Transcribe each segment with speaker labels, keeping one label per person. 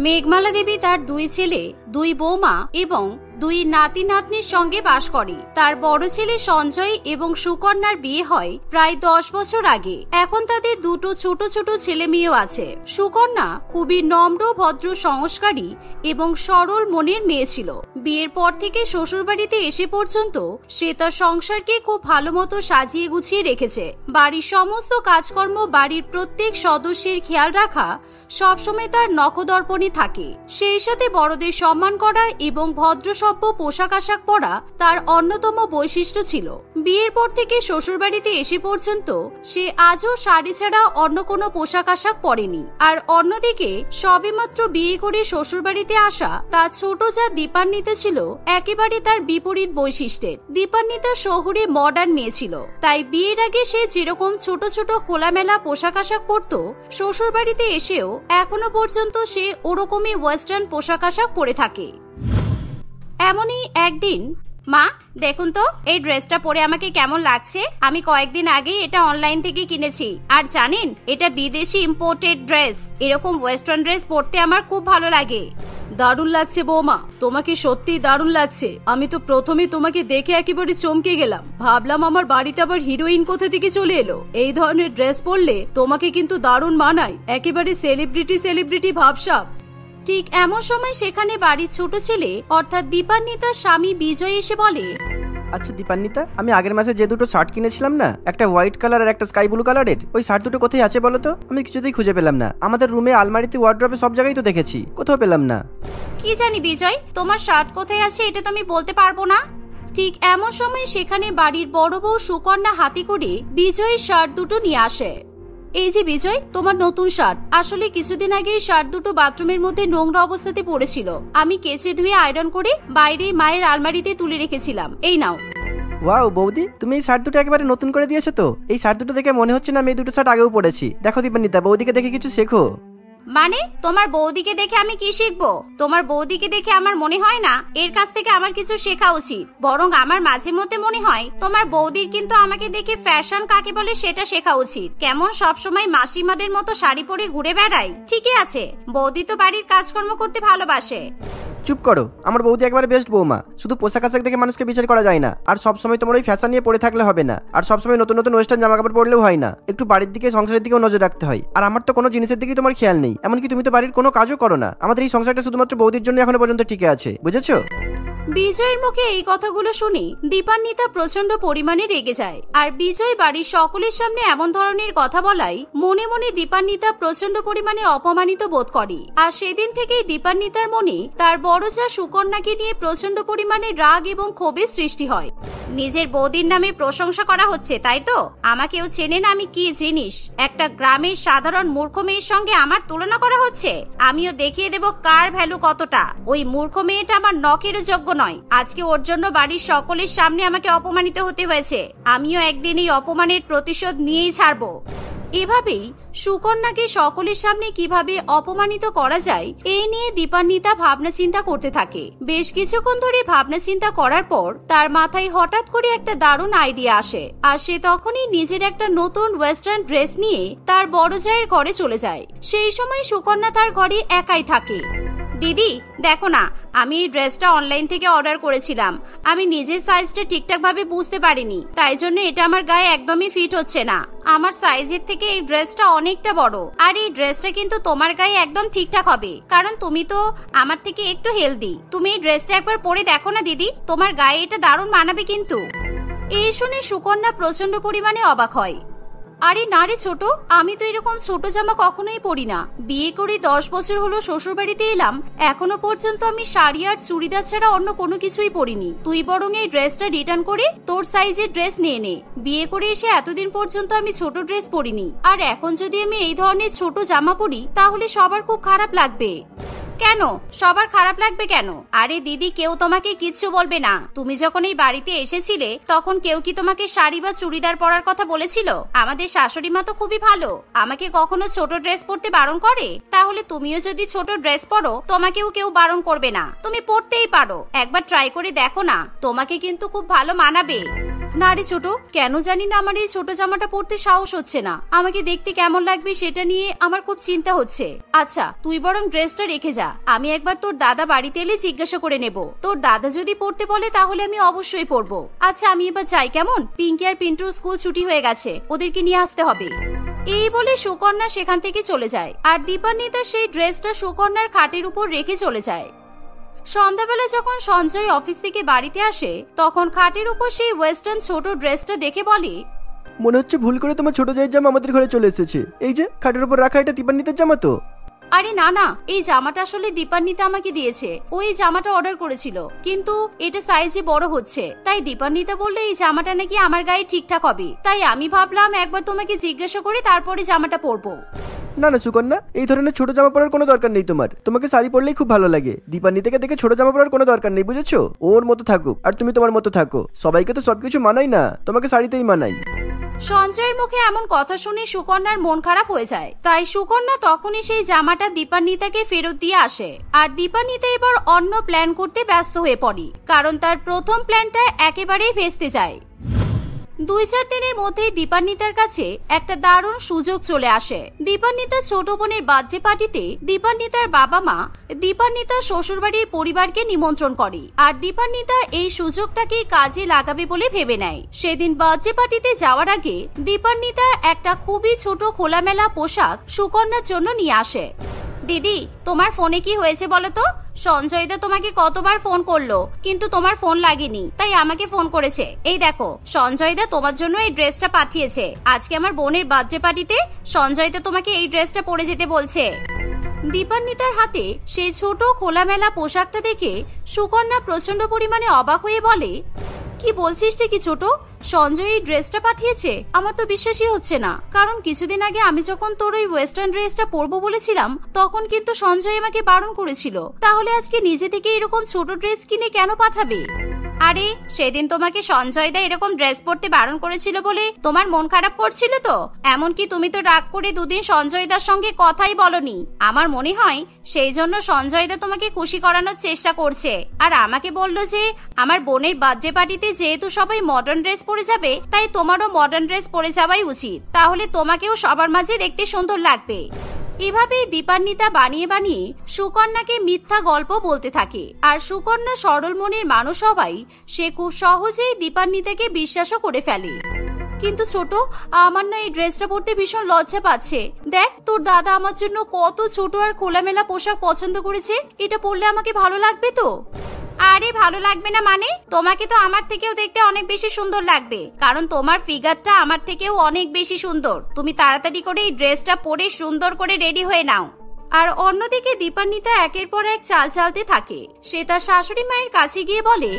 Speaker 1: মেঘমালা দেবী তার 2 ছেলে, 2 বৌমা এবং 2 নাতি নাতনির সঙ্গে বাস করে। তার বড় ছেলে সঞ্জয় এবং সুকন্যার বিয়ে হয় প্রায় 10 বছর আগে। এখন তাদের 2 ছোট ছোট ছেলে মেয়েও আছে। সুকন্যা খুবই নম্র, ভদ্র, সংস্কারী এবং সরল মনের মেয়ে ছিল। বিয়ের পর থেকে শ্বশুরবাড়িতে এসে পর্যন্ত সে তার সংসারকে খুব ভালো মতো সাজিয়ে গুছিয়ে রেখেছে। বাড়ির সমস্ত কাজকর্ম, বাড়ির প্রত্যেক সদস্যের খেয়াল রাখা সবসময় তার নখদর্পণে থাকে। সেই সাথে বড়দের সম্মান করা এবং ভদ্রসভ্য পোশাক আশাক পরা তার অন্যতম বৈশিষ্ট্য ছিল। বিয়ের পর থেকে শ্বশুরবাড়িতে এসে পর্যন্ত সে আজও শাড়ি ছাড়া অন্য কোনো পোশাক আশাক পরেনি। আর অন্যদিকে সবেমাত্র বিয়ে করে শ্বশুরবাড়িতে আসা তার ছোট যা দীপান্বিতা ছিল একেবারে তার বিপরীত বৈশিষ্ট্যের। দীপান্বিতা শহুরে মডার্ন মেয়ে ছিল, তাই বিয়ের আগে সে যেরকম ছোট ছোট খোলামেলা পোশাক আশাক পরতো, শ্বশুরবাড়িতে এসেও এখনো পর্যন্ত সে ওরকমই ওয়েস্টার্ন পোশাক আশাক পরে থাকে। এমনই একদিন, মা দেখুন তো এই ড্রেসটা পরে আমাকে কেমন লাগছে। আমি কয়েকদিন আগেই এটা অনলাইন থেকে কিনেছি। আর জানেন, এটা বিদেশি ইম্পোর্টেড ড্রেস। এরকম ওয়েস্টার্ন ড্রেস পরতে আমার খুব ভালো লাগে।
Speaker 2: দারুণ লাগছে বৌমা, তোমাকে সত্যি দারুণ লাগছে। আমি তো প্রথমে তোমাকে দেখে একেবারে চমকে গেলাম। ভাবলাম আমার বাড়িতে আবার হিরোইন কোথা থেকে চলে এলো। এই ধরনের ড্রেস পরলে তোমাকে কিন্তু দারুণ মানায়, একেবারে সেলিব্রিটি ভাবসাব।
Speaker 1: ঠিক এমন সময় সেখানে বাড়ির ছোট ছেলে অর্থাৎ দীপান্বিতার স্বামী বিজয় এসে বলে,
Speaker 3: আচ্ছা দীপান্বিতা, আমি আগের মাসে যে 2টো শার্ট কিনেছিলাম না, একটা হোয়াইট কালার আর একটা স্কাই ব্লু কালারের, ওই শার্ট দুটো কোথায় আছে বলো তো? আমি কিছুতেই খুঁজে পেলাম না। আমাদের রুমে, আলমারিতে, ওয়ার্ড্রপে সব জায়গায় তো দেখেছি, কোথাও পেলাম না।
Speaker 1: কি জানি বিজয়, তোমার শার্ট কোথায় আছে এটা তো আমি বলতে পারবো না। ঠিক এমন সময় সেখানে বাড়ির বড় বউ সুকন্যা হাতে করে বিজয়ের শার্ট দুটো নিয়ে আসে। এই যে বিজয়, তোমার নতুন শার্ট। আসলে কিছুদিন আগে এই শার্ট দুটো বাথরুমের মধ্যে নোংরা অবস্থাতে পড়েছিল। আমি কেচে ধুয়ে আয়রন করে বাইরে মায়ের আলমারিতে তুলে রেখেছিলাম। এই নাও।
Speaker 3: ওয়াও বৌদি, তুমি এই শার্ট দুটো একেবারে নতুন করে দিয়েছো তো। এই শার্ট দুটো দেখে মনে হচ্ছে না আমি এই 2টো শার্ট আগেও পরেছি। দেখো দীপান্বিতা, বৌদিকে দেখে কিছু শেখো।
Speaker 1: মানে তোমার বৌদিকে দেখে আমি কি শিখবো? তোমার বৌদিকে দেখে আমার মনে হয় না এর কাছ থেকে আমার কিছু শেখা উচিত। বরং আমার মাঝে মধ্যে মনে হয় তোমার বৌদির কিন্তু আমাকে দেখে ফ্যাশন কাকে বলে সেটা শেখা উচিত। কেমন সবসময় মাসিমাদের মতো শাড়ি পরে ঘুরে বেড়াই। ঠিকই আছে, বৌদি তো বাড়ির কাজকর্ম করতে ভালোবাসে।
Speaker 3: চুপ করো, আমার বৌদি একবারে বেস্ট বৌমা। শুধু পোশাক আশাক দেখে মানুষকে বিচার করা যায় না। আর সবসময় তোমার ওই ফ্যাশন নিয়ে পড়ে থাকলে হবে না। আর সবসময় নতুন নতুন ওয়েস্টার্ন জামা কাপড় পরলেও হয় না। একটু বাড়ির দিকে, সংসারের দিকেও নজর রাখতে হয়। আর আমার তো কোনো জিনিসের দিকেই তোমার খেয়াল নেই। এমনকি তুমি তো বাড়ির কোনো কাজও করো না। আমাদের এই সংসারটা শুধুমাত্র বৌদির জন্য এখনো পর্যন্ত টিকে আছে, বুঝেছো?
Speaker 1: বিজয়ের মুখে এই কথাগুলো শুনে দীপান্বিতা প্রচন্ড পরিমাণে রেগে যায়। আর বিজয় বাড়ির সকলের সামনে এমন ধরনের কথা বলায় মনে মনে দীপান্বিতা প্রচন্ড পরিমাণে অপমানিত বোধ করে। আর সেদিন থেকেই দীপান্বিতার মনে তার বড় যা সুকন্যাকে নিয়ে প্রচন্ড পরিমাণে রাগ এবং ক্ষোভের সৃষ্টি হয়। নিজের বৌদির নামে প্রশংসা করা হচ্ছে, তাই তো? আমাকেও চেনে না আমি কি জিনিস। একটা গ্রামের সাধারণ মূর্খ মেয়ের সঙ্গে আমার তুলনা করা হচ্ছে। আমিও দেখিয়ে দেব কার ভ্যালু কতটা। ওই মূর্খ মেয়েটা আমার নখেরও যোগ্য নয়। আজকে ওর জন্য বাড়ির সকলের সামনে আমাকে অপমানিত হতে হয়েছে। আমিও একদিন এই অপমানের প্রতিশোধ নিয়েই ছাড়বো। এভাবেই সুকন্যাকে সকলের সামনে কিভাবে অপমানিত করা যায় এই নিয়ে দীপান্বিতা ভাবনা চিন্তা করতে থাকে। বেশ কিছুক্ষণ ধরে ভাবনা চিন্তা করার পর তার মাথায় হঠাৎ করে একটা দারুণ আইডিয়া আসে। আর সে তখনই নিজের একটা নতুন ওয়েস্টার্ন ড্রেস নিয়ে তার বড় জায়ের ঘরে চলে যায়। সেই সময় সুকন্যা তার ঘরে একাই থাকে। দিদি দেখো না, আমি এই ড্রেসটা অনলাইন থেকে অর্ডার করেছিলাম। আমি নিজের সাইজটা ঠিকঠাক ভাবে বুঝতে পারিনি, তাই জন্য এটা আমার গায়ে একদমই ফিট হচ্ছে না। আমার সাইজের থেকে এই ড্রেসটা অনেকটা বড়। আর এই ড্রেসটা কিন্তু তোমার গায়ে একদম ঠিকঠাক হবে, কারণ তুমি তো আমার থেকে একটু হেলদি। তুমি এই ড্রেসটা একবার পরে দেখো না দিদি, তোমার গায়ে এটা দারুণ মানাবে কিন্তু। এই শুনে সুকন্যা প্রচন্ড পরিমাণে অবাক হয়। আরে না রে ছোট, আমি তো এরকম ছোট জামা কখনোই পরি না। বিয়ে করে 10 বছর হলো শ্বশুর বাড়িতে এলাম, এখনো পর্যন্ত আমি শাড়ি আর চুড়িদার ছাড়া অন্য কোনো কিছুই পরিনি। তুই বরং এই ড্রেসটা রিটার্ন করে তোর সাইজের ড্রেস নিয়ে নে। বিয়ে করে এসে এতদিন পর্যন্ত আমি ছোট ড্রেস পরিনি, আর এখন যদি আমি এই ধরনের ছোট জামা পরি তাহলে সবার খুব খারাপ লাগবে। কেন সবার খারাপ লাগবে কেন? আরে দিদি, কেউ তোমাকে কিচ্ছু বলবে না। তুমি যখন এই বাড়িতে এসেছিলে তখন কেউ কি তোমাকে শাড়ি বা চুড়িদার পরার কথা বলেছিল? আমাদের শাশুড়ি মা তো খুবই ভালো, আমাকে কখনো ছোট ড্রেস পরতে বারণ করে। তাহলে তুমিও যদি ছোট ড্রেস পরো তোমাকেও কেউ বারণ করবে না, তুমি পরতেই পারো। একবার ট্রাই করে দেখো না, তোমাকে কিন্তু খুব ভালো মানাবে। না রে ছোট, কেন জানি না আমার এই ছোট জামাটা পরতে সাহস হচ্ছে না। আমাকে দেখতে কেমন লাগবে সেটা নিয়ে আমার খুব চিন্তা হচ্ছে। আচ্ছা তুই বরং ড্রেসটা রেখে যা, আমি একবার তোর দাদা বাড়িতে এলে জিজ্ঞাসা করে নেব। তোর দাদা যদি পড়তে বলে তাহলে আমি অবশ্যই পরবো। আচ্ছা আমি এবার যাই কেমন, পিঙ্কি আর পিন্টুর স্কুল ছুটি হয়ে গেছে, ওদেরকে নিয়ে আসতে হবে। এই বলে সুকন্যা সেখান থেকে চলে যায় আর দীপান্বিতা সেই ড্রেসটা সুকন্যার খাটের উপর রেখে চলে যায়। সন্ধ্যাবেলা যখন সঞ্জয় অফিস থেকে বাড়িতে আসে তখন খাটের উপর সেই ওয়েস্টার্ন ছোট ড্রেসটা দেখে বলে,
Speaker 3: মনে হচ্ছে ভুল করে তোমার ছোট জায়ের জামা আমাদের ঘরে চলে এসেছে। এই যে খাটের উপর রাখা, এটা দীপান্বিতার জামা তো?
Speaker 1: আরে না না, এই জামাটা আসলে দীপান্বিতা আমাকে দিয়েছে। ওই জামাটা অর্ডার করেছিল, কিন্তু এটা সাইজে বড় হচ্ছে, তাই দীপান্বিতা বললে এই জামাটা নাকি আমার গায়ে ঠিকঠাক হবে। তাই আমি ভাবলাম একবার তোমাকে জিজ্ঞাসা করে তারপরে জামাটা পরবো।
Speaker 3: না না সুকন্যা, এই ধরনের ছোট জামা পরার কোনো দরকার নেই তোমার। তোমাকে শাড়ি পরলেই খুব ভালো লাগে। দীপান্বিতাকে দেখে ছোট জামা পরার কোনো দরকার নেই, বুঝেছো? ওর মতো থাকুক আর তুমি তোমার মতো থাকো। সবাইকে তো সবকিছু মানাই না, তোমাকে শাড়িতেই মানাই।
Speaker 1: সঞ্জয়ের মুখে এমন কথা শুনে সুকন্যার মন খারাপ হয়ে যায়। তাই সুকন্যা তখনই সেই জামাটা দীপান্বিতাকে ফেরত দিয়ে আসে। আর দীপান্বিতা এবার অন্য প্ল্যান করতে ব্যস্ত হয়ে পড়ে, কারণ তার প্রথম প্ল্যানটা একেবারেই ভেস্তে যায়। 2-4 দিনের মধ্যেই দীপান্বিতার কাছে একটা দারুণ সুযোগ চলে আসে। দীপান্বিতার ছোট বোনের বার্থডে পার্টিতে দীপান্বিতার বাবা মা দীপান্বিতার শ্বশুরবাড়ির পরিবারকে নিমন্ত্রণ করে। আর দীপান্বিতা এই সুযোগটাকে কাজে লাগাবে বলে ভেবে নেয়। সেদিন বার্থডে পার্টিতে যাওয়ার আগে দীপান্বিতা একটা খুবই ছোট খোলামেলা পোশাক সুকন্যার জন্য নিয়ে আসে। দিদি তোমার ফোনে কি হয়েছে বলো তো? সঞ্জয়দা তোমাকে কতবার ফোন করলো কিন্তু তোমার ফোন লাগেনি, তাই আমাকে ফোন করেছে। এই দেখো সঞ্জয়দা তোমার জন্য এই ড্রেসটা পাঠিয়েছে। আজকে আমার বোনের বার্থডে পার্টিতে সঞ্জয়দা তোমাকে এই ড্রেসটা পরে যেতে বলছে। দীপান্বিতার হাতে সেই ছোট খোলামেলা পোশাকটা দেখে সুকন্যা প্রচন্ড পরিমাণে অবাক হয়ে বলে, কি বলছিস রে কি ছোট? সঞ্জয় এই ড্রেসটা পাঠিয়েছে? আমার তো বিশ্বাসই হচ্ছে না, কারণ কিছুদিন আগে আমি যখন তোর ওই ওয়েস্টার্ন ড্রেসটা পরবো বলেছিলাম তখন কিন্তু সঞ্জয় আমাকে বারণ করেছিল। তাহলে আজকে নিজে থেকে এরকম ছোট ড্রেস কিনে কেন পাঠাবে? আরে সেদিন তোমাকে সঞ্জয়দা এরকম ড্রেস পরতে বারণ করেছিল বলে তোমার মন খারাপ করছিল তো? এমনকি তুমি তো রাগ করে দুদিন সঞ্জয়দার সঙ্গে কথাই বলনি। আমার মনে হয় সেই জন্য সঞ্জয়দা তোমাকে খুশি করানোর চেষ্টা করছে। আর আমাকে বললো যে আমার বোনের বার্থডে পার্টিতে যেহেতু সবাই মডার্ন ড্রেস পরে যাবে তাই তোমারও মডার্ন ড্রেস পরে যাওয়াই উচিত, তাহলে তোমাকেও সবার মাঝে দেখতে সুন্দর লাগবে। এভাবেই দীপান্বিতা বানিয়ে বানিয়ে সুকন্যাকে মিথ্যা গল্প বলতে থাকে। আর সুকন্যা সরল মনের মানুষ হওয়াই সে খুব সহজেই দীপান্বিতাকে বিশ্বাসও করে ফেলে। কিন্তু ছোট, আমার না এই ড্রেসটা পরতে ভীষণ লজ্জা পাচ্ছে। দেখ তোর দাদা আমার জন্য কত ছোট আর খোলামেলা পোশাক পছন্দ করেছে, এটা পরলে আমাকে ভালো লাগবে তো? আরে ভালো লাগবে না মানে? তোমাকে তো আমার থেকেও দেখতে অনেক বেশি সুন্দর লাগবে, কারণ তোমার ফিগারটা আমার থেকেও অনেক বেশি সুন্দর। তুমি তাড়াতাড়ি করে এই ড্রেসটা পরে সুন্দর করে রেডি হয়ে নাও। আর অন্যদিকে দীপান্বিতা একের পর এক চাল চালতে থাকে। সে তার শাশুড়ি মায়ের কাছে গিয়ে বলে,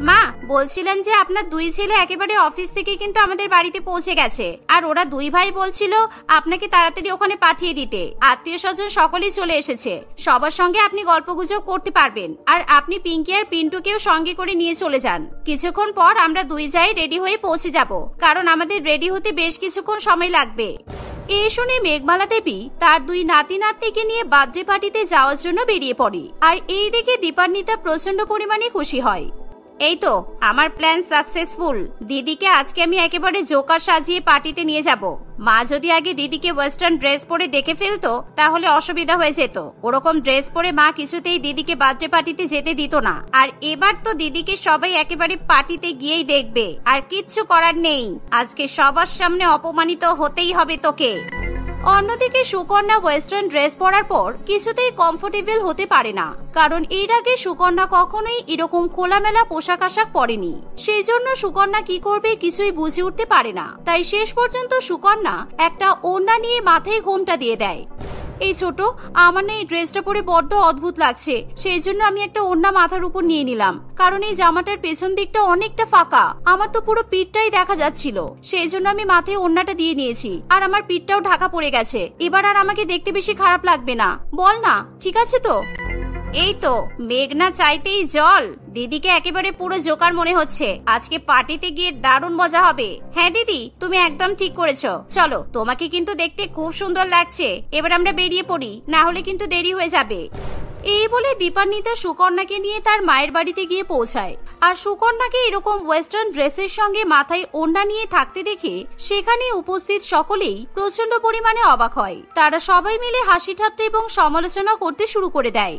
Speaker 1: মা বলছিলেন যে আপনার দুই ছেলে একেবারে অফিস থেকে কিন্তু আমাদের বাড়িতে পৌঁছে গেছে। আর ওরা দুই ভাই বলছিল আপনাকে তাড়াতাড়ি ওখানে পাঠিয়ে দিতে। আত্মীয় স্বজন সকলেই চলে এসেছে, সবার সঙ্গে আপনি গল্পগুজব করতে পারবেন। আর আপনি পিঙ্কি আর পিন্টুকেও সঙ্গে করে নিয়ে চলে যান। কিছুক্ষণ পর আমরা দুই যাই রেডি হয়ে পৌঁছে যাব, কারণ আমাদের রেডি হতে বেশ কিছুক্ষণ সময় লাগবে। এই শুনে মেঘমালা দেবী তার দুই নাতি নাতনিকে নিয়ে বার্থডে পার্টিতে যাওয়ার জন্য বেরিয়ে পড়ে। আর এই দেখে দীপান্বিতা প্রচন্ড পরিমাণে খুশি হয়। এই তো আমার প্ল্যান সাকসেসফুল। দিদিকে আজকে আমি একেবারে জোকার সাজিয়ে পার্টিতে নিয়ে যাব। মা যদি আগে দিদিকে ওয়েস্টার্ন ড্রেস পরে দেখে ফেলতো তাহলে অসুবিধা হয়ে যেত। ওরকম ড্রেস পরে মা কিছুতেই দিদিকে বার্থডে পার্টিতে যেতে দিত না। আর এবার তো দিদিকে সবাই একেবারে পার্টিতে গিয়েই দেখবে। আর কিচ্ছু করার নেই, আজকে সবার সামনে অপমানিত হতেই হবে তোকে। অন্যদিকে সুকন্যা ওয়েস্টার্ন ড্রেস পরার পর কিছুতেই কমফোর্টেবল হতে পারে না, কারণ এর আগে সুকন্যা কখনোই এরকম খোলামেলা পোশাক আশাক পরেনি। সেই জন্য সুকন্যা কি করবে কিছুই বুঝে উঠতে পারে না। তাই শেষ পর্যন্ত সুকন্যা একটা ওড়না নিয়ে মাথায় ঘোমটা দিয়ে দেয়। এই ছোট, আমার না এই ড্রেসটা পরে বড্ড অদ্ভুত লাগছে, সেই জন্য আমি একটা ওড়না মাথার উপর নিয়ে নিলাম। কারণ এই জামাটার পেছন দিকটা অনেকটা ফাঁকা, আমার তো পুরো পিঠটাই দেখা যাচ্ছিল। সেই জন্য আমি মাথায় ওড়নাটা দিয়ে নিয়েছি। আর আমার পিঠটাও ঢাকা পড়ে গেছে, এবার আর আমাকে দেখতে বেশি খারাপ লাগবে না। বল না, ঠিক আছে তো? এই তো মেঘনা চাইতেই জল। দিদিকে একেবারে পুরো জোকার মনে হচ্ছে। আজকে পার্টিতে গিয়ে দারুণ মজা হবে। হ্যাঁ দিদি, তুমি একদম ঠিক করেছো। চলো, তোমাকে কিন্তু দেখতে খুব সুন্দর লাগছে। এবার আমরা বেরিয়ে পড়ি, না হলে কিন্তু দেরি হয়ে যাবে। এই বলে দীপান্বিতা সুকন্যাকে নিয়ে তার মায়ের বাড়িতে গিয়ে পৌঁছায়। আর সুকন্যাকে এরকম ওয়েস্টার্ন ড্রেসের সঙ্গে মাথায় ওড়না নিয়ে থাকতে দেখে সেখানে উপস্থিত সকলেই প্রচন্ড পরিমাণে অবাক হয়। তারা সবাই মিলে হাসি ঠাট্টা এবং সমালোচনা করতে শুরু করে দেয়।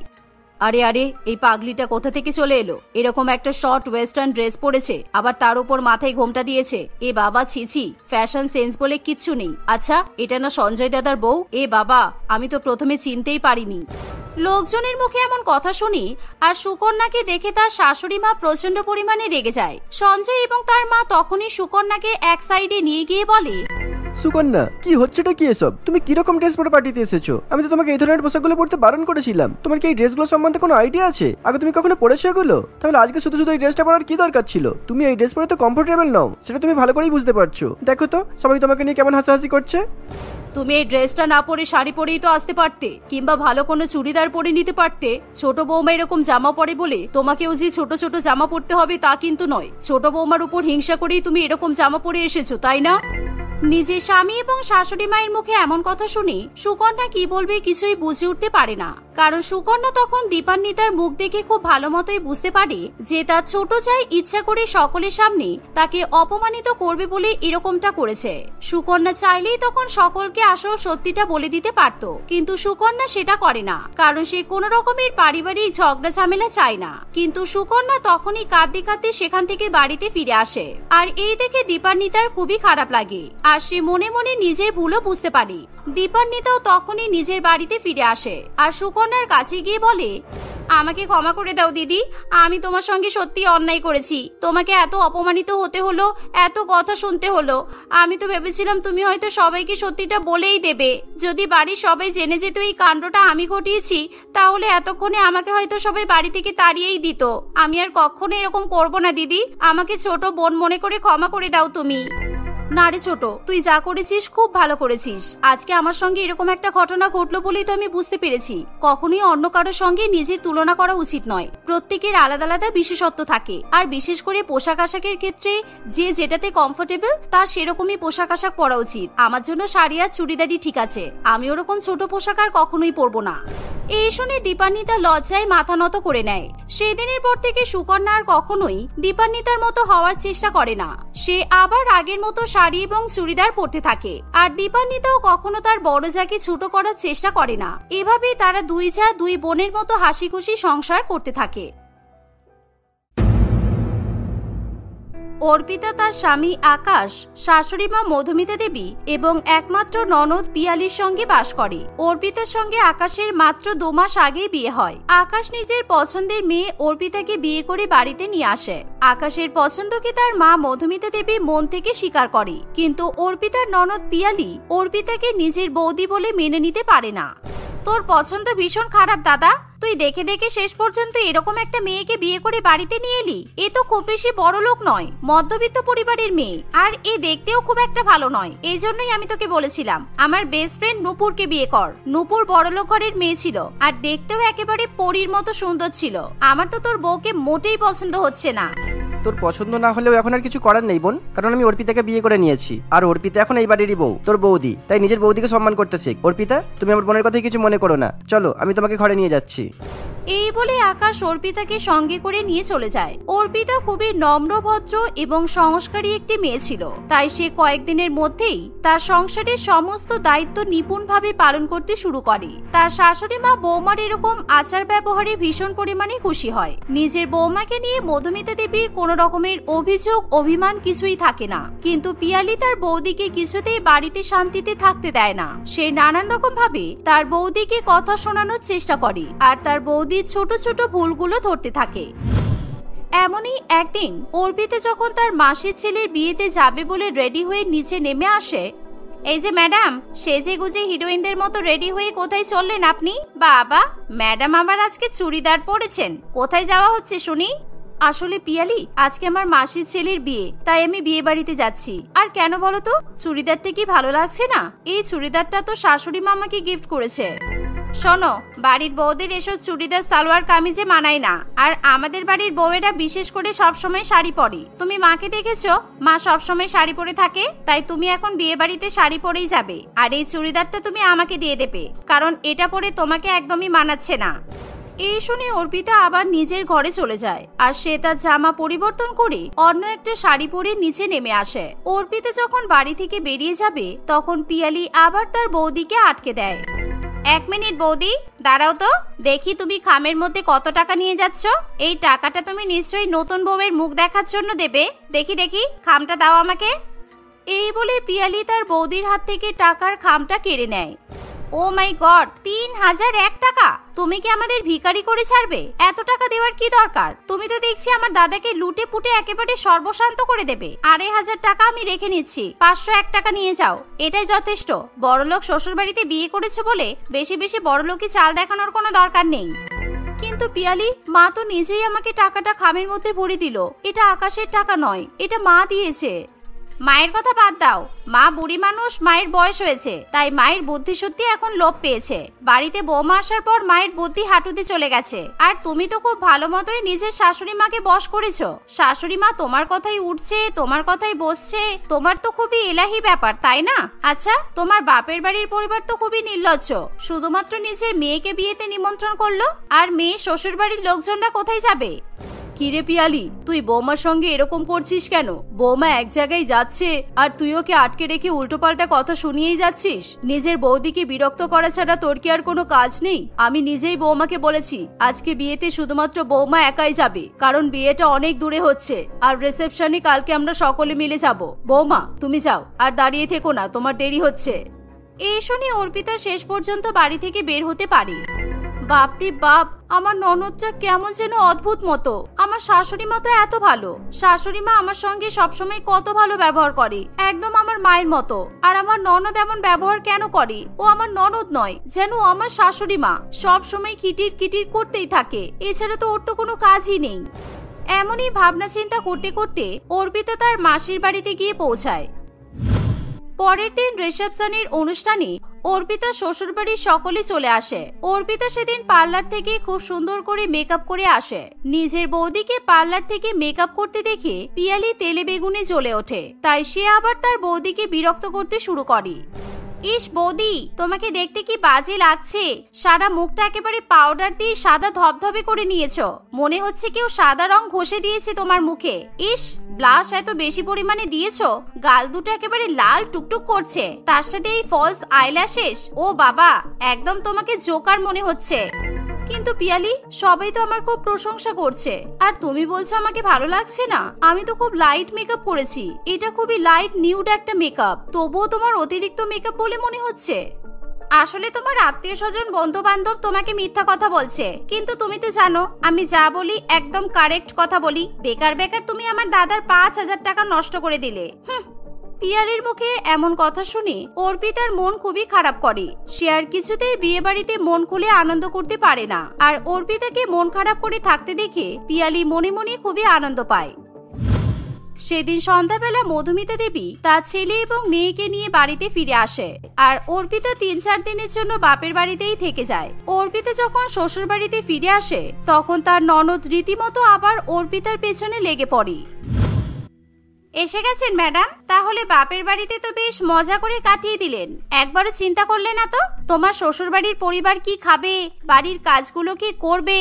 Speaker 2: আরে আরে, এই পাগলিটা কোথা থেকে চলে এলো? এরকম একটা শর্ট ওয়েস্টার্ন ড্রেস পরেছে, আবার তার উপর মাথায় ঘোমটা দিয়েছে। এ বাবা, ছিছি, ফ্যাশন সেন্স বলে কিচ্ছু নেই। আচ্ছা, এটা না সঞ্জয় দাদার বউ? এ বাবা, আমি তো প্রথমে চিনতেই পারিনি।
Speaker 1: লোকজনের মুখে এমন কথা শুনি আর সুকন্যাকে দেখে তার শাশুড়ি মা প্রচন্ড পরিমাণে রেগে যায়। সঞ্জয় এবং তার মা তখনই সুকন্যাকে এক সাইডে নিয়ে গিয়ে বলে,
Speaker 3: সুকন্যা, কি হচ্ছেটা কি এসব? তুমি কিরকম ড্রেস পরে পার্টিতে এসেছো? আমি তো তোমাকে এই ধরনের পোশাকগুলো পরতে বারণ করেছিলাম। তোমার কি এই ড্রেসগুলো সম্বন্ধে কোনো আইডিয়া আছে? আগে তুমি কখনো পরেছো এগুলো? তাহলে আজকে শুধু শুধু এই ড্রেসটা পরার কি দরকার ছিল? তুমি এই ড্রেস পরে তো কমফোর্টেবল নাও, সেটা তুমি ভালো করেই বুঝতে পারছো। দেখো তো সবাই তোমাকে নিয়ে কেমন হাসাহাসি করছে।
Speaker 2: তুমি এই ড্রেসটা না পরে শাড়ি পরেই তো আসতে পারতে, কিংবা ভালো কোনো চুড়িদার পরে নিতে পারতে। ছোট বৌমা এরকম জামা পরে বলে তোমাকেও যে ছোট ছোট জামা পরতে হবে তা কিন্তু নয়। ছোট বৌমার উপর হিংসা করেই তুমি এরকম জামা পরে এসেছো, তাই না?
Speaker 1: নিজের স্বামী এবং শাশুড়ি মায়ের মুখে এমন কথা শুনে সুকন্যা কি বলবে কিছুই বুঝে উঠতে পারে না। কারণ সুকন্যা তখন দীপান্বিতার মুখ দেখে খুব ভালো মতোই বুঝতে পারে যে তার ছোট চাই ইচ্ছা করে সকলের সামনে তাকে অপমানিত করবে বলে এরকমটা করেছে। সুকন্যা চাইলেই তখন সকলকে আসল সত্যিটা বলে দিতে পারত, কিন্তু সুকন্যা সেটা করে না, কারণ সে কোনো রকমের পারিবারিক ঝগড়া ঝামেলা চায় না। কিন্তু সুকন্যা তখনই কাঁদতে কাঁদতে সেখান থেকে বাড়িতে ফিরে আসে। আর এই দেখে দীপান্বিতার খুবই খারাপ লাগে আর সে মনে মনে নিজের ভুলও বুঝতে পারে। দীপান্বিতাও তখনই নিজের বাড়িতে ফিরে আসে আর সুকন্যার কাছে গিয়ে বলে, আমাকে ক্ষমা করে দাও দিদি, আমি তোমার সঙ্গে সত্যি অন্যায় করেছি। তোমাকে এত অপমানিত হতে হলো, এত কথা শুনতে হলো। আমি তো ভেবেছিলাম তুমি হয়তো সবাইকে সত্যিটা বলেই দেবে। যদি বাড়ির সবাই জেনে যেত এই কাণ্ডটা আমি ঘটিয়েছি, তাহলে এতক্ষণে আমাকে হয়তো সবাই বাড়ি থেকে তাড়িয়েই দিত। আমি আর কখনো এরকম করবো না দিদি, আমাকে ছোট বোন মনে করে ক্ষমা করে দাও তুমি। না রে ছোট, তুই যা করেছিস খুব ভালো করেছিস। আজকে আমার সঙ্গে এরকম একটা ঘটনা ঘটলো বলেই তো আমি বুঝতে পেরেছি কখনোই অন্য কারোর সঙ্গে নিজের তুলনা করা উচিত নয়। প্রত্যেকের আলাদা আলাদা বিশেষত্ব থাকে, আর বিশেষ করে পোশাক আশাকের ক্ষেত্রে যে যেটাতে কমফোর্টেবল তার সেরকমই পোশাক আশাক পরা উচিত। আমার জন্য শাড়ি আর চুড়িদারই ঠিক আছে, আমি ওরকম ছোট পোশাক আর কখনোই পরবো না। এই শুনে দীপান্বিতা লজ্জায় মাথা নত করে নেয়। সেই দিনের পর থেকে সুকন্যা আর কখনোই দীপান্বিতার মতো হওয়ার চেষ্টা করে না। সে আবার আগের মতো শাড়ি এবং চুড়িদার পরতে থাকে, আর দীপান্বিতাও কখনো তার বড় জাকে ছোট করার চেষ্টা করে না। এভাবেই তারা দুই যা দুই বোনের মতো হাসি খুশি সংসার করতে থাকে। অর্পিতা তার স্বামী আকাশ, শাশুড়ি মা মধুমিতা দেবী এবং একমাত্র ননদ পিয়ালির সঙ্গে বাস করে। অর্পিতার সঙ্গে আকাশের মাত্র 2 মাস আগেই বিয়ে হয়। আকাশ নিজের পছন্দের মেয়ে অর্পিতাকে বিয়ে করে বাড়িতে নিয়ে আসে। আকাশের পছন্দকে তার মা মধুমিতা দেবী মন থেকে স্বীকার করে, কিন্তু অর্পিতার ননদ পিয়ালি অর্পিতাকে নিজের বৌদি বলে মেনে নিতে পারে না। তোর পছন্দ ভীষণ খারাপ দাদা, তুই দেখে দেখে শেষ পর্যন্ত এরকম একটা মেয়েকে বিয়ে করে বাড়িতে নিয়ে এলি। এ তো খুব বেশি বড় লোক নয়, মধ্যবিত্ত পরিবারের মেয়ে, আর এ দেখতেও খুব একটা ভালো নয়। এই জন্যই আমি তোকে বলেছিলাম আমার বেস্ট ফ্রেন্ড নূপুরকে বিয়ে কর। নূপুর বড়লোক ঘরের মেয়ে ছিল আর দেখতেও একেবারে পরীর মতো সুন্দর ছিল। আমার তো তোর বউকে মোটেই পছন্দ হচ্ছে না।
Speaker 3: তোর পছন্দ না হলেও এখন আর কিছু করার নেই বোন, কারণ আমি অর্পিতাকে বিয়ে করে নিয়েছি, আর অর্পিতা এখন এই বাড়িরই বউ, তোর বৌদি। তাই নিজের বৌদিকে সম্মান করতে শেখ। অর্পিতা, তুমি আমার বোনের কথাই কিছু মনে করো না, চলো আমি তোমাকে ঘরে নিয়ে যাচ্ছি।
Speaker 1: এই বলে আকাশ অর্পিতাকে সঙ্গে করে নিয়ে চলে যায়। অর্পিতা খুবই নম্র, ভদ্র এবং সংস্কারী একটি মেয়ে ছিল, তাই সে কয়েকদিনের মধ্যেই তার সংসারের সমস্ত দায়িত্ব নিপুণভাবে পালন করতে শুরু করে। তার শাশুড়ি মা বৌমার এরকম আচার ব্যবহারে ভীষণ পরিমাণে খুশি হয়। নিজের বৌমাকে নিয়ে মধুমিতা দেবীর কোন রকমের অভিযোগ অভিমান কিছুই থাকে না, কিন্তু পিয়ালি তার বৌদিকে কিছুতেই বাড়িতে শান্তিতে থাকতে দেয় না। সে নানান রকম ভাবে তার বৌদিকে কথা শোনানোর চেষ্টা করে, আর তার বৌদি ছোট ছোট ভুলগুলো ধরতে থাকে। এমনই একদিন অর্পিতা যখন তার মাসির ছেলের বিয়েতে যাবে বলে রেডি হয়ে নিচে নেমে আসে। এই যে ম্যাডাম, সেজে গুজে হিরোইনদের মতো রেডি হয়ে কোথায় চললেন আপনি? বাবা, ম্যাডাম আবার আজকে চুড়িদার পরেছেন, কোথায় যাওয়া হচ্ছে শুনি? আসলে পিয়ালি, আজকে আমার মাসির ছেলের বিয়ে, তাই আমি বিয়ে বাড়িতে যাচ্ছি। আর কেন বলো তো, চুড়িদারটা কি ভালো লাগছে না? এই চুড়িদারটা তো শাশুড়ি মা আমাকে গিফট করেছে। শোনো, বাড়ির বউদের এসব চুড়িদার সালোয়ার কামিজে মানায় না, আর আমাদের বাড়ির বউয়েরা বিশেষ করে সবসময় শাড়ি পরে। তুমি মাকে দেখেছো, মা সবসময় শাড়ি পরে থাকে, তাই তুমি এখন বিয়ে বাড়িতে শাড়ি পরেই যাবে। আর এই চুড়িদারটা তুমি আমাকে দিয়ে দেবে, কারণ এটা পরে তোমাকে একদমই মানাচ্ছে না। এই শুনে অর্পিতা আবার নিজের ঘরে চলে যায় আর সে তার জামা পরিবর্তন করে অন্য একটা শাড়ি পরে নিচে নেমে আসে। অর্পিতা যখন বাড়ি থেকে বেরিয়ে যাবে তখন পিয়ালি আবার তার বৌদিকে আটকে দেয়। 1 মিনিট বৌদি, দাঁড়াও তো, দেখি তুমি খামের মধ্যে কত টাকা নিয়ে যাচ্ছ। এই টাকাটা তুমি নিশ্চয়ই নতুন বউয়ের মুখ দেখার জন্য দেবে। দেখি দেখি খামটা দাও আমাকে। এই বলে পিয়ালি তার বৌদির হাত থেকে টাকার খামটা কেড়ে নেয়। ও মাই গড, 3001 টাকা! তুমি কি আমাদের ভিখারি করে ছাড়বে? এত টাকা দেওয়ার কি দরকার? তুমি তো দেখছি আমার দাদাকে লুটে পুটে একেবারে সর্বশান্ত করে দেবে। 2500 টাকা আমি রেখে নিচ্ছি, 501 টাকা নিয়ে যাও, এটাই যথেষ্ট। বড়লোক শ্বশুর বাড়িতে বিয়ে করেছো বলে বেশি বেশি বড়লোকই চাল দেখানোর কোনো দরকার নেই। কিন্তু পিয়ালি, মা তো নিজেই আমাকে টাকাটা খামের মধ্যে ভরে দিল। এটা আকাশের টাকা নয়, এটা মা দিয়েছে। মায়ের কথা বাদ দাও, মা বুড়ি মানুষ, মায়ের বয়স হয়েছে, তাই মায়ের বুদ্ধি সত্যি এখন লোপ পেয়েছে। বাড়িতে বৌমা আসার পর মায়ের বুদ্ধি হাঁটুতে চলে গেছে। আর তুমি তো খুব ভালো মতোই নিজের শাশুড়ি মাকে বশ করেছো। শাশুড়ি মা তোমার কথাই উঠছে, তোমার কথাই বসছে। তোমার তো খুবই এলাহি ব্যাপার, তাই না? আচ্ছা, তোমার বাপের বাড়ির পরিবার তো খুবই নির্লজ্জ, শুধুমাত্র নিজের মেয়েকে বিয়েতে নিমন্ত্রণ করলো, আর মেয়ে শ্বশুর বাড়ির লোকজনরা কোথায় যাবে?
Speaker 2: কিরে পিয়ালি, তুই বৌমার সঙ্গে এরকম করছিস কেন? বৌমা এক জায়গায় যাচ্ছে আর তুই ওকে আটকে রেখে উল্টোপাল্টা কথা শুনিয়েই যাচ্ছিস। নিজের বৌদিকে বিরক্ত করা ছাড়া তোর কি আর কোনো কাজ নেই? আমি নিজেই বৌমাকে বলেছি আজকে বিয়েতে শুধুমাত্র বৌমা একাই যাবে, কারণ বিয়েটা অনেক দূরে হচ্ছে আর রিসেপশনে কালকে আমরা সকলে মিলে যাব। বৌমা তুমি যাও, আর দাঁড়িয়ে থেকো না, তোমার দেরি হচ্ছে।
Speaker 1: এই শুনে অর্পিতা শেষ পর্যন্ত বাড়ি থেকে বের হতে পারে। বাপরে বাপ, আমার ননদটা কেমন যেন অদ্ভুত মতো। আমার শাশুড়ি মা তো এত ভালো। শাশুড়ি মা আমার সঙ্গে সবসময় কত ভালো ব্যবহার করে, একদম আমার মায়ের মতো। আর আমার ননদ এমন ব্যবহার কেন করে? ও আমার ননদ নয়, যেন আমার শাশুড়ি মা। সব সময় কিটির কিটির করতেই থাকে, এছাড়া তো ওর তো কোনো কাজই নেই। এমনই ভাবনা চিন্তা করতে করতে অর্পিতা তার মাসির বাড়িতে গিয়ে পৌঁছায়। পরের দিন রিসেপশনের অনুষ্ঠানে অর্পিতা শ্বশুর বাড়ির সকলে চলে আসে। অর্পিতা সেদিন পার্লার থেকে খুব সুন্দর করে মেকআপ করে আসে। নিজের বৌদিকে পার্লার থেকে মেকআপ করতে দেখে পিয়ালি তেলে বেগুনে জ্বলে ওঠে, তাই সে আবার তার বৌদিকে বিরক্ত করতে শুরু করে। ইস বৌদি, তোমাকে দেখতে কি বাজে লাগছে। সারা মুখটা একেবারে পাউডার দিয়ে সাদা ধবধবে করে নিয়েছো, মনে হচ্ছে কেউ সাদা রং ঘষে দিয়েছে তোমার মুখে। ইস, ব্লাশ এত বেশি পরিমাণে দিয়েছো, গাল দুটো একেবারে লাল টুকটুক করছে, তার সাথে এই ফলস আইল্যাশেস। ও বাবা, একদম তোমাকে জোকার মনে হচ্ছে। কিন্তু পিয়ালি, সবাই তো আমার খুব প্রশংসা করছে, আর তুমি বলছো আমাকে ভালো লাগছে না? আমি তো খুব লাইট মেকআপ করেছি, এটা খুবই লাইট নিউড একটা মেকআপ, তবুও তোমার অতিরিক্ত মেকআপ বলে মনে হচ্ছে। আসলে তোমার আত্মীয় স্বজন বন্ধু বান্ধব তোমাকে মিথ্যা কথা বলছে, কিন্তু তুমি তো জানো আমি যা বলি একদম কারেক্ট কথা বলি। বেকার বেকার তুমি আমার দাদার 5000 টাকা নষ্ট করে দিলে। পিয়ালির মুখে এমন কথা শুনে অর্পিতার মন খুবই খারাপ করে। সে আর কিছুতেই বিয়ে বাড়িতে মন খুলে আনন্দ করতে পারে না, আর অর্পিতাকে মন খারাপ করে থাকতে দেখে পিয়ালি মনে মনে খুবই আনন্দ পায়। সেদিন সন্ধ্যাবেলা মধুমিতা দেবী তার ছেলে এবং মেয়েকে নিয়ে বাড়িতে ফিরে আসে, আর অর্পিতা 3-4 দিনের জন্য বাপের বাড়িতেই থেকে যায়। অর্পিতা যখন শ্বশুর বাড়িতে ফিরে আসে তখন তার ননদ রীতিমতো আবার অর্পিতার পেছনে লেগে পড়ে। এসে গেছেন ম্যাডাম, তাহলে বাপের বাড়িতে তো বেশ মজা করে কাটিয়ে দিলেন। একবারও চিন্তা করলে না তো তোমার শ্বশুর বাড়ির পরিবার কি খাবে, বাড়ির কাজগুলো কি করবে?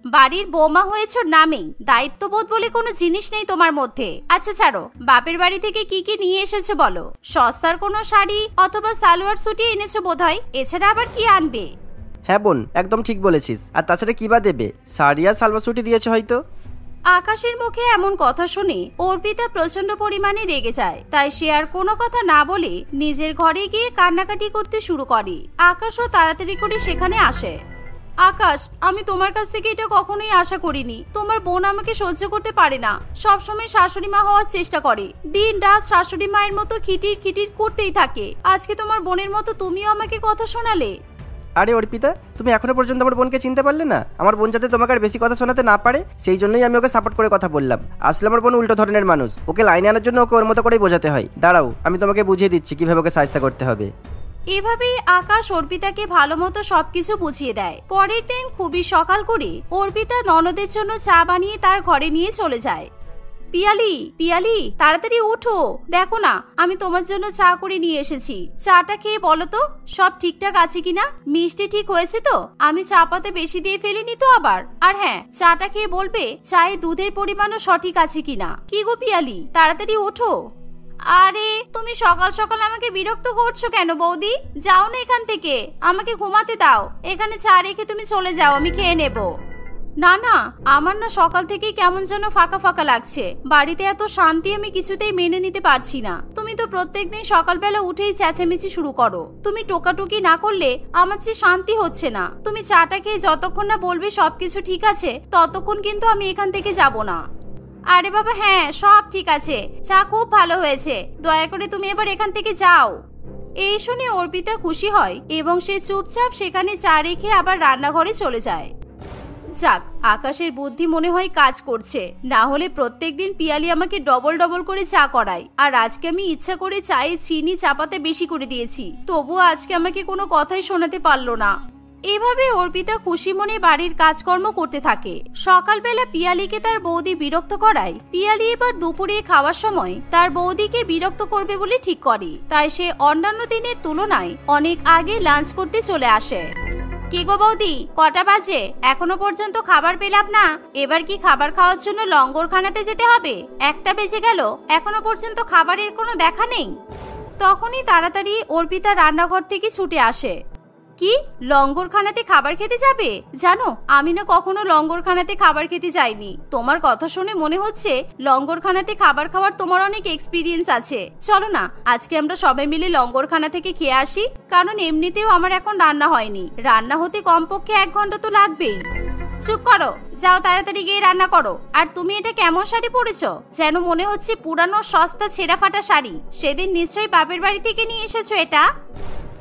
Speaker 1: বাড়ির বৌমা হয়েছো নামেই, দায়িত্ববোধ বলে কোনো জিনিস নেই তোমার মধ্যে। আচ্ছা ছাড়ো, বাপের বাড়ি থেকে কি কি নিয়ে এসেছো বলো? সস্তার কোনো শাড়ি অথবা সালোয়ার সুটি এনেছো বোধহয়, এছাড়া আবার কি আনবে?
Speaker 3: হ্যাঁ বোন, একদম ঠিক বলেছিস। আর তাছাড়া কি বা দেবে, শাড়ি আর সালোয়ার সুটি দিয়েছে হয়তো।
Speaker 1: আকাশের মুখে এমন কথা শুনে অর্পিতা প্রচন্ড পরিমাণে রেগে যায়, তাই সে আর কোনো কথা না বলে নিজের ঘরে গিয়ে কান্নাকাটি করতে শুরু করে। আকাশও তাড়াতাড়ি করে সেখানে আসে। আকাশ, আমি তোমার কাছ থেকে এটা কখনোই আশা করিনি। তোমার বোন আমাকে সহ্য করতে পারে না, সবসময় শাশুড়ি মা হওয়ার চেষ্টা করে, দিন রাত শাশুড়ি মায়ের মতো খিটির খিটির করতেই থাকে। আজকে তোমার বোনের মতো তুমিও আমাকে কথা শোনালে।
Speaker 3: আরে অর্পিতা, তুমি এখনো পর্যন্ত আমার বোনকে চিনতে পারলে না? আমার বোন যাতে তোমাকে আর বেশি কথা শোনাতে না পারে সেই জন্যই আমি ওকে সাপোর্ট করে কথা বললাম। আসলে আমার বোন উল্টো ধরনের মানুষ, ওকে লাইনে আনার জন্য ওকে ওর মতো করেই বোঝাতে হয়। দাঁড়াও, আমি তোমাকে বুঝিয়ে দিচ্ছি কিভাবে ওকে সাহায্য করতে হবে।
Speaker 1: এভাবেই আকাশ অর্পিতাকে ভালো মতো সবকিছু বুঝিয়ে দেয়। পরের দিন খুবই সকাল করে অর্পিতা ননদের জন্য চা বানিয়ে তার ঘরে নিয়ে চলে যায়। পিয়ালি, পিয়ালি, তাড়াতাড়ি উঠো, দেখো না আমি তোমার জন্য চা করে নিয়ে এসেছি। চাটা খেয়ে বলো তো সব ঠিকঠাক আছে কিনা, মিষ্টি ঠিক হয়েছে তো? আমি চা পাতা বেশি দিয়ে ফেলিনি তো আবার? আর হ্যাঁ, চাটা খেয়ে বলবে চায়ে দুধের পরিমাণও সঠিক আছে কিনা। কি গো পিয়ালি, তাড়াতাড়ি ওঠো। আরে তুমি সকাল সকাল আমাকে বিরক্ত করছো কেন বৌদি? যাও না এখান থেকে, আমাকে ঘুমাতে দাও। এখানে চা রেখে তুমি চলে যাও, আমি খেয়ে নেব। না না, আমার না সকাল থেকেই কেমন যেন ফাঁকা ফাঁকা লাগছে। বাড়িতে এত শান্তি আমি কিছুতেই মেনে নিতে পারছি না। তুমি তো প্রত্যেকদিন সকালবেলা উঠেই চেঁচামেচি শুরু করো। তুমি টোকাটুকি না করলে আমার যে শান্তি হচ্ছে না। তুমি চাটা খেয়ে যতক্ষণ না বলবে সবকিছু ঠিক আছে, ততক্ষণ কিন্তু আমি এখান থেকে যাব না। আরে বাবা হ্যাঁ, সব ঠিক আছে, চা খুব ভালো হয়েছে, দয়া করে তুমি এবার এখান থেকে যাও। এই শুনে অর্পিতা খুশি হয় এবং সে চুপচাপ সেখানে চা রেখে আবার রান্নাঘরে চলে যায়। যাক, আকাশের বুদ্ধি মনে হয় কাজ করছে, না হলে প্রত্যেকদিন পিয়ালি আমাকে ডবল ডবল করে চা করায়, আর আজকে আমি ইচ্ছা করে চায়ে চিনি চাপাতে বেশি করে দিয়েছি, তবুও আজকে আমাকে কোনো কথাই শোনাতে পারলো না। এভাবে অর্পিতা খুশি মনে বাড়ির কাজকর্ম করতে থাকে। সকালবেলা পিয়ালিকে তার বৌদি বিরক্ত করায় পিয়ালি এবার দুপুরে খাওয়ার সময় তার বৌদিকে বিরক্ত করবে বলে ঠিক করে। তাই সে অন্যান্য দিনের তুলনায় অনেক আগে লাঞ্চ করতে চলে আসে। কি গো বৌদি, কটা বাজে? এখনো পর্যন্ত খাবার পেলাম না। এবার কি খাবার খাওয়ার জন্য লঙ্গরখানাতে যেতে হবে? 1টা বেজে গেল, এখনো পর্যন্ত খাবারের কোনো দেখা নেই। তখনই তাড়াতাড়ি অর্পিতা রান্নাঘর থেকে ছুটে আসে। কি, লঙ্গরখানাতে খাবার খেতে যাবে? জানো, আমি না কখনো লঙ্গরখানাতে খাবার খেতে যাইনি। তোমার কথা শুনে মনে হচ্ছে লঙ্গরখানাতে খাবার খাওয়ার তোমার অনেক এক্সপিরিয়েন্স আছে। চলো না, আজকে আমরা সবাই মিলে লঙ্গরখানা থেকে খেয়ে আসি, কারণ এমনিতেও আমার এখন রান্না হয়নি। রান্না হতে কমপক্ষে 1 ঘন্টা তো লাগবেই। চুপ করো, যাও তাড়াতাড়ি গিয়ে রান্না করো। আর তুমি এটা কেমন শাড়ি পরেছো? যেন মনে হচ্ছে পুরানো সস্তা ছেঁড়া ফাটা শাড়ি। সেদিন নিশ্চয়ই বাপের বাড়ি থেকে নিয়ে এসেছো এটা।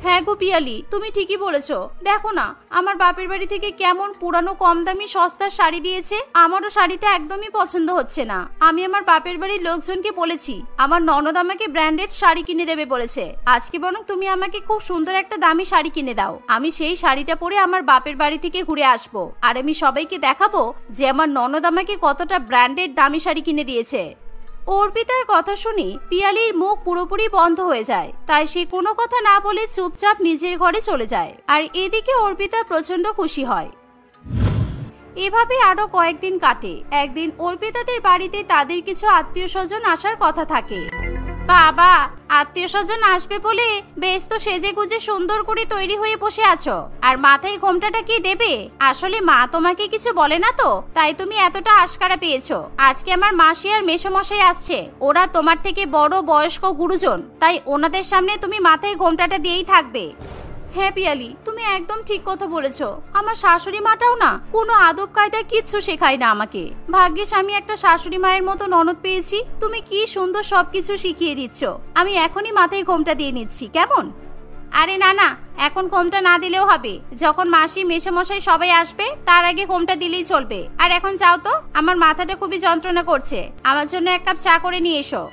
Speaker 1: হ্যাঁ গো পিয়ালি, তুমি ঠিকই বলেছো। দেখো না আমার বাপের বাড়ি থেকে কেমন পুরানো কম দামি সস্তার শাড়ি দিয়েছে। আমারও শাড়িটা একদমই পছন্দ হচ্ছে না। আমি আমার বাপের বাড়ির লোকজনকে বলেছি আমার ননদ আমাকে ব্র্যান্ডেড শাড়ি কিনে দেবে বলেছে। আজকে বরং তুমি আমাকে খুব সুন্দর একটা দামি শাড়ি কিনে দাও। আমি সেই শাড়িটা পরে আমার বাপের বাড়ি থেকে ঘুরে আসবো, আর আমি সবাইকে দেখাবো যে আমার ননদ আমাকে কতটা ব্র্যান্ডেড দামি শাড়ি কিনে দিয়েছে। অর্পিতার কথা শুনে পিয়ালির মুখ পুরোপুরি বন্ধ হয়ে যায়। তাই সে কোনো কথা না বলে চুপচাপ নিজের ঘরে চলে যায়। আর এদিকে অর্পিতা প্রচন্ড খুশি হয়। এভাবে আরো কয়েকদিন কাটে। একদিন অর্পিতাদের বাড়িতে তাদের কিছু আত্মীয় স্বজন আসার কথা থাকে। বাবা, আত্মীয় স্বজন আসবে বলে বেশ তো সেজে গুজে সুন্দর করে তৈরি হয়ে বসে আছো, আর মাথায় ঘোমটাটা কি দেবে? আসলে মা তোমাকে কিছু বলে না তো, তাই তুমি এতটা আশকারা পেয়েছো। আজকে আমার মাসি আর মেসোমশাই আসছে, ওরা তোমার থেকে বড় বয়স্ক গুরুজন, তাই ওনাদের সামনে তুমি মাথায় ঘোমটাটা দিয়েই থাকবে। হ্যাঁ পিয়ালি, তুমি একদম ঠিক কথা বলেছো। আমার শাশুড়ি মাটাও না কোনো আদব কায়দা কিচ্ছু শেখায় না আমাকে। ভাগ্যিস আমি একটা শাশুড়ি মায়ের মতো ননদ পেয়েছি। তুমি কি সুন্দর সবকিছু শিখিয়ে দিচ্ছ। আমি এখনই মাথায় ঘোমটা দিয়ে নিচ্ছি, কেমন? আরে না না, এখন ঘোমটা না দিলেও হবে। যখন মাসি মেসোমশাই সবাই আসবে তার আগে ঘোমটা দিলেই চলবে। আর এখন যাও তো, আমার মাথাটা খুবই যন্ত্রণা করছে। আমার জন্য 1 কাপ চা করে নিয়ে এসো।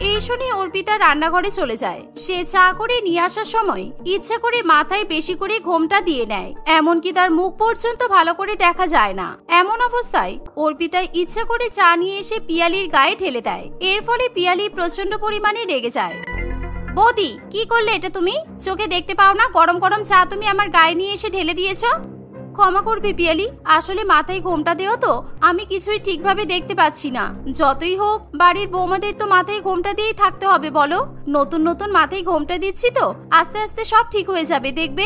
Speaker 1: এই শুনে অর্পিতা রান্নাঘরে চলে যায়। সে চা করে নিয়ে আসার সময় ইচ্ছা করে মাথায় বেশি করে ঘোমটা দিয়ে নেয়, এমনকি তার মুখ পর্যন্ত ভালো করে দেখা যায় না। এমন অবস্থায় অর্পিতা ইচ্ছা করে চা নিয়ে এসে পিয়ালির গায়ে ঢেলে দেয়। এর ফলে পিয়ালি প্রচন্ড পরিমাণে রেগে যায়। বৌদি, কি করলে এটা তুমি? চোখে দেখতে পাও না গরম গরম চা তুমি আমার গায়ে নিয়ে এসে ঢেলে দিয়েছো? ক্ষমা করবে পিয়ালি, আসলে মাথায় ঘোমটা দেওয়া তো আমি কিছুই ঠিকভাবে দেখতে পাচ্ছি না। যতই হোক বাড়ির বৌমাদের তো মাথায় ঘোমটা দিয়েই থাকতে হবে বলো। নতুন নতুন মাথায় ঘোমটা দিচ্ছি তো, আস্তে আস্তে সব ঠিক হয়ে যাবে দেখবে।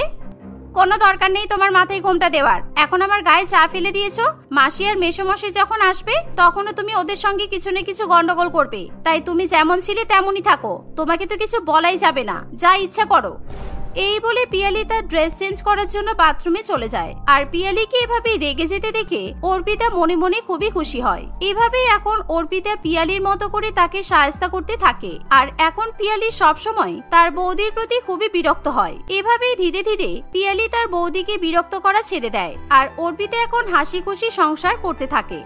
Speaker 1: কোনো দরকার নেই তোমার মাথায় ঘোমটা দেওয়ার। এখন আমার গায়ে চা ফেলে দিয়েছো। মাসি আর মেসোমশাই যখন আসবে তখনও তুমি ওদের সঙ্গে কিছু না কিছু গন্ডগোল করবে। তাই তুমি যেমন ছিলে তেমনই থাকো, তোমাকে তো কিছু বলাই যাবে না, যা ইচ্ছা করো। এই বলে পিয়ালি তার ড্রেস চেঞ্জ করার জন্য বাথরুমে চলে যায়। আর পিয়ালিকে এভাবে রেগে যেতে দেখে অর্পিতা মনে মনে খুবই খুশি হয়। এভাবেই এখন অর্পিতা পিয়ালির মতো করে তাকে সাহায্য করতে থাকে। আর এখন পিয়ালি সবসময় তার বৌদির প্রতি খুবই বিরক্ত হয়। এভাবেই ধীরে ধীরে পিয়ালি তার বৌদিকে বিরক্ত করা ছেড়ে দেয়। আর অর্পিতা এখন হাসি খুশি সংসার করতে থাকে।